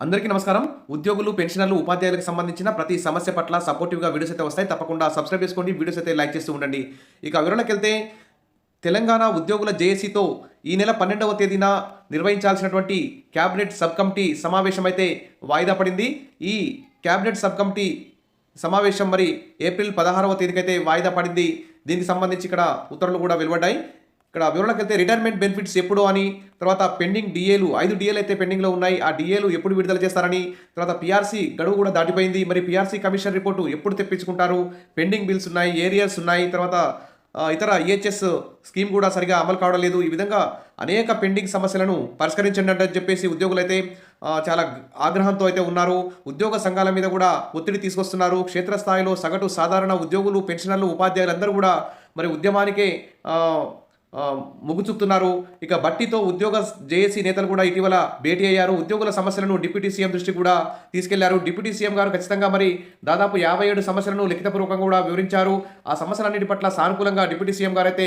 అందరికీ నమస్కారం. ఉద్యోగులు, పెన్షనర్లు, ఉపాధ్యాయులకు సంబంధించిన ప్రతి సమస్య పట్ల సపోర్టివ్‌గా వీడియోస్ అయితే వస్తాయి. తప్పకుండా సబ్స్క్రైబ్ చేసుకోండి. వీడియోస్ అయితే లైక్ చేస్తూ ఉండండి. ఇక వివరణకెళ్తే తెలంగాణ ఉద్యోగుల జేఏసీతో ఈ నెల 12వ తేదీన నిర్వహించాల్సినటువంటి క్యాబినెట్ సబ్ కమిటీ సమావేశం అయితే వాయిదా పడింది. ఈ క్యాబినెట్ సబ్ కమిటీ సమావేశం మరి ఏప్రిల్ 16వ తేదీకైతే వాయిదా పడింది. దీనికి సంబంధించి ఇక్కడ ఉత్తర్వులు కూడా వెలువడ్డాయి. ఇక్కడ వివరణకైతే రిటైర్మెంట్ బెనిఫిట్స్ ఎప్పుడు అని, తర్వాత పెండింగ్ డిఏలు 5 డిఏలు అయితే పెండింగ్లో ఉన్నాయి. ఆ డిఏలు ఎప్పుడు విడుదల చేస్తారని, తర్వాత పిఆర్సీ గడువు కూడా దాటిపోయింది. మరి పిఆర్సీ కమిషన్ రిపోర్టు ఎప్పుడు తెప్పించుకుంటారు, పెండింగ్ బిల్స్ ఉన్నాయి, ఏరియర్స్ ఉన్నాయి, తర్వాత ఇతర ఈహెచ్ఎస్ స్కీమ్ కూడా సరిగా అమలు కావడం లేదు. ఈ విధంగా అనేక పెండింగ్ సమస్యలను పరిష్కరించండి అని చెప్పేసి ఉద్యోగులైతే చాలా ఆగ్రహంతో అయితే ఉన్నారు. ఉద్యోగ సంఘాల మీద కూడా ఒత్తిడి తీసుకొస్తున్నారు. క్షేత్రస్థాయిలో సగటు సాధారణ ఉద్యోగులు, పెన్షనర్లు, ఉపాధ్యాయులందరూ కూడా మరి ఉద్యమానికే మొగ్గు చూపుతున్నారు. ఇక బట్టితో ఉద్యోగ జేఏసీ నేతలు కూడా ఇటీవల భేటీ అయ్యారు. ఉద్యోగుల సమస్యలను డిప్యూటీ సీఎం దృష్టికి కూడా తీసుకెళ్లారు. డిప్యూటీ సీఎం గారు ఖచ్చితంగా మరి దాదాపు 57 సమస్యలను లిఖితపూర్వకంగా కూడా వివరించారు. ఆ సమస్యలన్నిటి పట్ల సానుకూలంగా డిప్యూటీ సీఎం గారు అయితే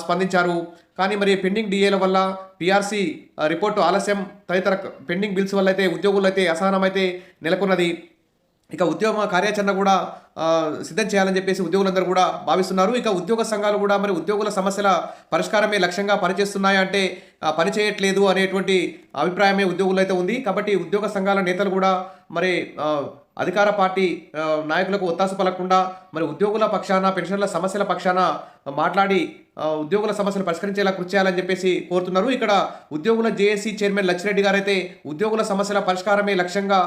స్పందించారు. కానీ మరి పెండింగ్ డిఏల వల్ల, పిఆర్సీ రిపోర్టు ఆలస్యం, తదితర పెండింగ్ బిల్స్ వల్ల అయితే ఉద్యోగులు అయితే అసహనం అయితే నెలకొన్నది. ఇక ఉద్యోగ కార్యాచరణ కూడా సిద్ధం చేయాలని చెప్పేసి ఉద్యోగులందరూ కూడా భావిస్తున్నారు. ఇక ఉద్యోగ సంఘాలు కూడా మరి ఉద్యోగుల సమస్యల పరిష్కారమే లక్ష్యంగా పనిచేస్తున్నాయి అంటే పనిచేయట్లేదు అనేటువంటి అభిప్రాయమే ఉద్యోగులు అయితే ఉంది. కాబట్టి ఉద్యోగ సంఘాల నేతలు కూడా మరి అధికార పార్టీ నాయకులకు ఒత్తాసు పలకకుండా మరి ఉద్యోగుల పక్షాన, పెన్షన్ల సమస్యల పక్షాన మాట్లాడి ఉద్యోగుల సమస్యలు పరిష్కరించేలా కృషి చేయాలని చెప్పేసి కోరుతున్నారు. ఇక్కడ ఉద్యోగుల జేఏసీ చైర్మన్ లచ్చిరెడ్డి గారైతే ఉద్యోగుల సమస్యల పరిష్కారమే లక్ష్యంగా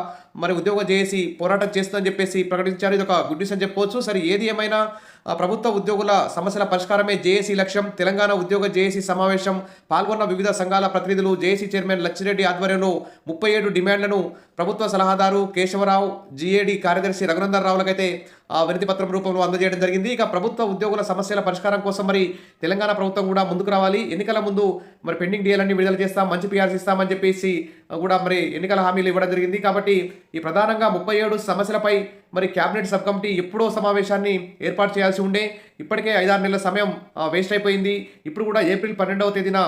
మరి ఉద్యోగ జేఏసీ పోరాటం చేస్తుందని చెప్పేసి ప్రకటించారు. ఇది ఒక గుడ్ న్యూస్ అని చెప్పుకోవచ్చు. సరే, ఏది ఏమైనా ప్రభుత్వ ఉద్యోగుల సమస్యల పరిష్కారమే జేఏసీ లక్ష్యం. తెలంగాణ ఉద్యోగ జేఏసీ సమావేశం పాల్గొన్న వివిధ సంఘాల ప్రతినిధులు జేఏసీ చైర్మన్ లచ్చిరెడ్డి ఆధ్వర్యంలో 37 డిమాండ్లను ప్రభుత్వ సలహాదారు కేశవరావు, జీఏడీ కార్యదర్శి రఘునందన్ రావులకైతే వినతి పత్రం రూపంలో అందజేయడం జరిగింది. ఇక ప్రభుత్వ ఉద్యోగుల సమస్యల పరిష్కారం కోసం మరి తెలంగాణ ప్రభుత్వం కూడా ముందుకు రావాలి. ఎన్నికల ముందు మరి పెండింగ్ డిఏలన్నీ విడుదల చేస్తాం, మంచి పిఆర్సీ ఇస్తామని చెప్పేసి కూడా మరి ఎన్నికల హామీలు ఇవ్వడం జరిగింది. కాబట్టి ఈ ప్రధానంగా 37 సమస్యలపై మరి క్యాబినెట్ సబ్ కమిటీ ఎప్పుడో సమావేశాన్ని ఏర్పాటు చేయాల్సి ఉండే. ఇప్పటికే 5-6 నెలల సమయం వేస్ట్ అయిపోయింది. ఇప్పుడు కూడా ఏప్రిల్ 12వ తేదీన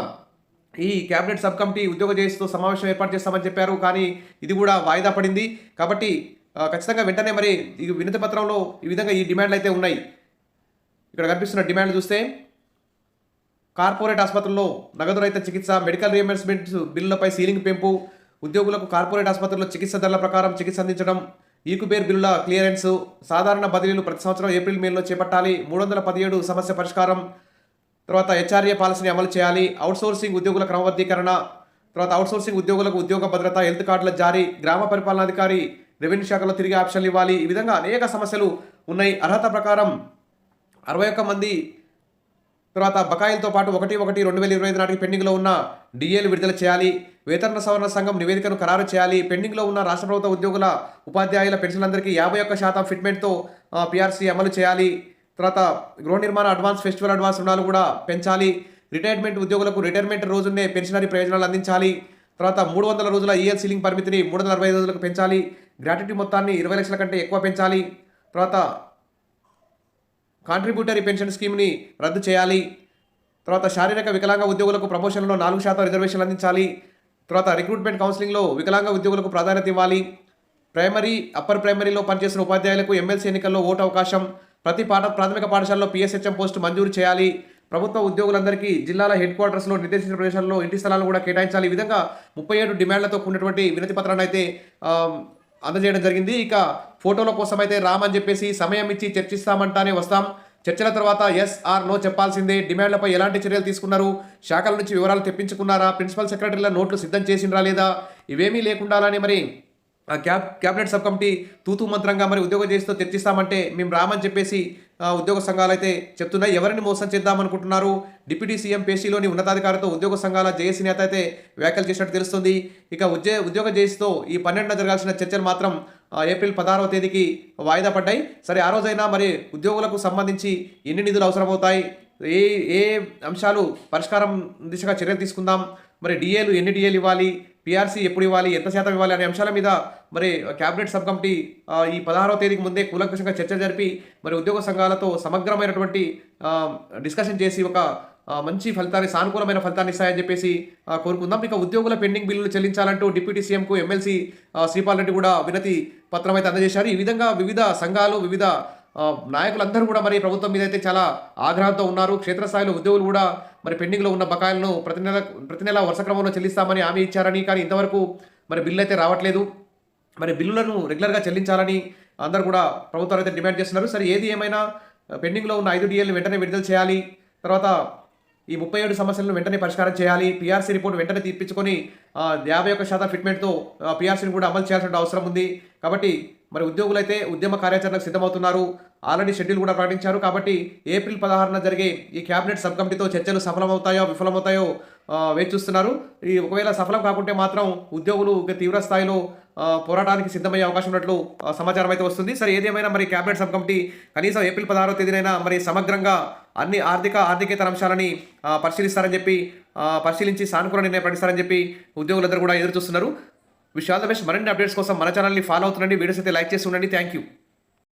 ఈ క్యాబినెట్ సబ్ కమిటీ ఉద్యోగ జేఏసీతో సమావేశం ఏర్పాటు చేస్తామని చెప్పారు. కానీ ఇది కూడా వాయిదా పడింది. కాబట్టి ఖచ్చితంగా వెంటనే మరి ఈ వినతి పత్రంలో ఈ విధంగా ఈ డిమాండ్లు అయితే ఉన్నాయి. ఇక్కడ కనిపిస్తున్న డిమాండ్లు చూస్తే కార్పొరేట్ ఆసుపత్రుల్లో నగదు రహిత చికిత్స, మెడికల్ రియంబర్స్మెంట్ బిల్లులపై సీలింగ్ పెంపు, ఉద్యోగులకు కార్పొరేట్ ఆసుపత్రుల్లో చికిత్స ధరల ప్రకారం చికిత్స అందించడం, ఈకుబేర్ బిల్లుల క్లియరెన్స్, సాధారణ బదిలీలు ప్రతి సంవత్సరం ఏప్రిల్ మేలో చేపట్టాలి, 317 సమస్య పరిష్కారం, తర్వాత హెచ్ఆర్ఏ పాలసీని అమలు చేయాలి, అవుట్సోర్సింగ్ ఉద్యోగుల క్రమబద్ధీకరణ, తర్వాత అవుట్సోర్సింగ్ ఉద్యోగులకు ఉద్యోగ భద్రత, హెల్త్ కార్డుల జారీ, గ్రామ పరిపాలనాధికారి రెవెన్యూ శాఖలో తిరిగి ఆప్షన్లు ఇవ్వాలి. ఈ విధంగా అనేక సమస్యలు ఉన్నాయి. అర్హత ప్రకారం 61 మంది, తర్వాత బకాయిలతో పాటు 1/1/2025 నాటికి పెండింగ్లో ఉన్న డిఏలు విడుదల చేయాలి, వేతన సవరణ సంఘం నివేదికను ఖరారు చేయాలి, పెండింగ్లో ఉన్న రాష్ట్ర ప్రభుత్వ ఉద్యోగుల, ఉపాధ్యాయుల పెన్షన్లందరికీ 51% ఫిట్మెంట్తో పిఆర్సీ అమలు చేయాలి, తర్వాత గృహ నిర్మాణ అడ్వాన్స్, ఫెస్టివల్ అడ్వాన్స్ రుణాలు కూడా పెంచాలి, రిటైర్మెంట్ ఉద్యోగులకు రిటైర్మెంట్ రోజునే పెన్షనరీ ప్రయోజనాలు అందించాలి, తర్వాత 300 రోజుల ఈఎల్ సీలింగ్ పరిమితిని 345 రోజులకు పెంచాలి, గ్రాట్యుటీ మొత్తాన్ని 20 లక్షల కంటే ఎక్కువ పెంచాలి, తర్వాత కాంట్రిబ్యూటరీ పెన్షన్ స్కీమ్ని రద్దు చేయాలి, తర్వాత శారీరక వికలాంగ ఉద్యోగులకు ప్రమోషన్లో 4% రిజర్వేషన్లు అందించాలి, తర్వాత రిక్రూట్మెంట్ కౌన్సిలింగ్లో వికలాంగ ఉద్యోగులకు ప్రాధాన్యత ఇవ్వాలి, ప్రైమరీ, అప్పర్ ప్రైమరీలో పనిచేస్తున్న ఉపాధ్యాయులకు ఎమ్మెల్సీ ఎన్నికల్లో ఓటు అవకాశం, ప్రతి ప్రాథమిక పాఠశాలలో పిఎస్హెచ్ఎం పోస్టు మంజూరు చేయాలి, ప్రభుత్వ ఉద్యోగులందరికీ జిల్లాల హెడ్ క్వార్టర్స్లో నిర్దేశించిన ప్రదేశాల్లో ఇంటి స్థలాలను కూడా కేటాయించాలి. ఈ విధంగా 37 డిమాండ్లతో కూడినటువంటి వినతి పత్రాన్ని అయితే అందజేయడం జరిగింది. ఇక ఫోటోల కోసం అయితే రామని చెప్పేసి సమయం ఇచ్చి చర్చిస్తామంటానే వస్తాం, చర్చల తర్వాత ఎస్ ఆర్ నో చెప్పాల్సిందే, డిమాండ్లపై ఎలాంటి చర్యలు తీసుకున్నారు, శాఖల నుంచి వివరాలు తెప్పించుకున్నారా, ప్రిన్సిపల్ సెక్రటరీల నోట్లు సిద్ధం చేసిండ్రా లేదా, ఇవేమీ లేకుండాలని మరి క్యాబినెట్ సబ్ కమిటీ తూతూ మంత్రంగా మరి ఉద్యోగ జేఏసీతో చర్చిస్తామంటే మేము రామని చెప్పేసి ఉద్యోగ సంఘాలు అయితే చెప్తున్నాయి. ఎవరిని మోసం చేద్దామనుకుంటున్నారు? డిప్యూటీ సీఎం పేషీలోని ఉన్నతాధికారితో ఉద్యోగ సంఘాల జేఏసీ నేత అయితే వ్యాఖ్యలు చేసినట్టు తెలుస్తుంది. ఇక ఉద్యోగ జేఏసీతో ఈ 12న జరగాల్సిన చర్చలు మాత్రం ఏప్రిల్ 16వ తేదీకి వాయిదా పడ్డాయి. సరే, ఆ రోజైనా మరి ఉద్యోగులకు సంబంధించి ఎన్ని నిధులు అవసరమవుతాయి, ఏ ఏ అంశాలు పరిష్కారం దిశగా చర్యలు తీసుకుందాం, మరి డిఏలు ఎన్ని డిఏలు ఇవ్వాలి, పిఆర్సీ ఎప్పుడు ఇవ్వాలి, ఎంత శాతం ఇవ్వాలి అనే అంశాల మీద మరి క్యాబినెట్ సబ్ కమిటీ ఈ 16వ తేదీకి ముందే కూలంకషంగా చర్చ జరిపి మరి ఉద్యోగ సంఘాలతో సమగ్రమైనటువంటి డిస్కషన్ చేసి ఒక మంచి ఫలితాన్ని, సానుకూలమైన ఫలితాన్ని ఇస్తాయని చెప్పేసి కోరుకుందాం. ఇక ఉద్యోగుల పెండింగ్ బిల్లులు చెల్లించాలంటూ డిప్యూటీ సీఎంకు ఎమ్మెల్సీ శ్రీపాల్ రెడ్డి కూడా వినతి పత్రం అయితే అందజేశారు. ఈ విధంగా వివిధ సంఘాలు, వివిధ నాయకులందరూ కూడా మరి ప్రభుత్వం మీద అయితే చాలా ఆగ్రహంతో ఉన్నారు. క్షేత్రస్థాయిలో ఉద్యోగులు కూడా మరి పెండింగ్లో ఉన్న బకాయిలను ప్రతి నెల వరుస క్రమంలో చెల్లిస్తామని హామీ ఇచ్చారని, కానీ ఇంతవరకు మరి బిల్లు అయితే రావట్లేదు. మరి బిల్లులను రెగ్యులర్గా చెల్లించాలని అందరూ కూడా ప్రభుత్వాలు అయితే డిమాండ్ చేస్తున్నారు. సరే, ఏది ఏమైనా పెండింగ్లో ఉన్న 5 డిఏలను వెంటనే విడుదల చేయాలి. తర్వాత ఈ 37 సమస్యలను వెంటనే పరిష్కారం చేయాలి. పీఆర్సీ రిపోర్ట్ వెంటనే తీర్పించుకొని 51% ఫిట్మెంట్తో పీఆర్సీని కూడా అమలు చేయాల్సిన అవసరం ఉంది. కాబట్టి మరి ఉద్యోగులైతే ఉద్యమ కార్యాచరణకు సిద్ధమవుతున్నారు. ఆల్రెడీ షెడ్యూల్ కూడా ప్రకటించారు. కాబట్టి ఏప్రిల్ 16న జరిగే ఈ క్యాబినెట్ సబ్ కమిటీతో చర్చలు సఫలమవుతాయో విఫలమవుతాయో వేచి చూస్తున్నారు. ఒకవేళ సఫలం కాకుంటే మాత్రం ఉద్యోగులు తీవ్ర స్థాయిలో పోరాటానికి సిద్ధమయ్యే అవకాశం ఉన్నట్లు సమాచారం అయితే వస్తుంది. సరే, ఏదేమైనా మరి క్యాబినెట్ సబ్ కమిటీ కనీసం ఏప్రిల్ 16వ తేదీనైనా మరి సమగ్రంగా అన్ని ఆర్థికేతర అంశాలని పరిశీలించి సానుకూల నిర్ణయం ప్రకటిస్తారని చెప్పి ఉద్యోగులందరూ కూడా ఎదురు చూస్తున్నారు. Wish all the best. మరిన్ని అప్డేట్స్ కోసం మన ఛానల్ని ఫాలో అవుతుండండి. వీడియోస్ అయితే లైక్ చేసి ఉండండి. Thank you.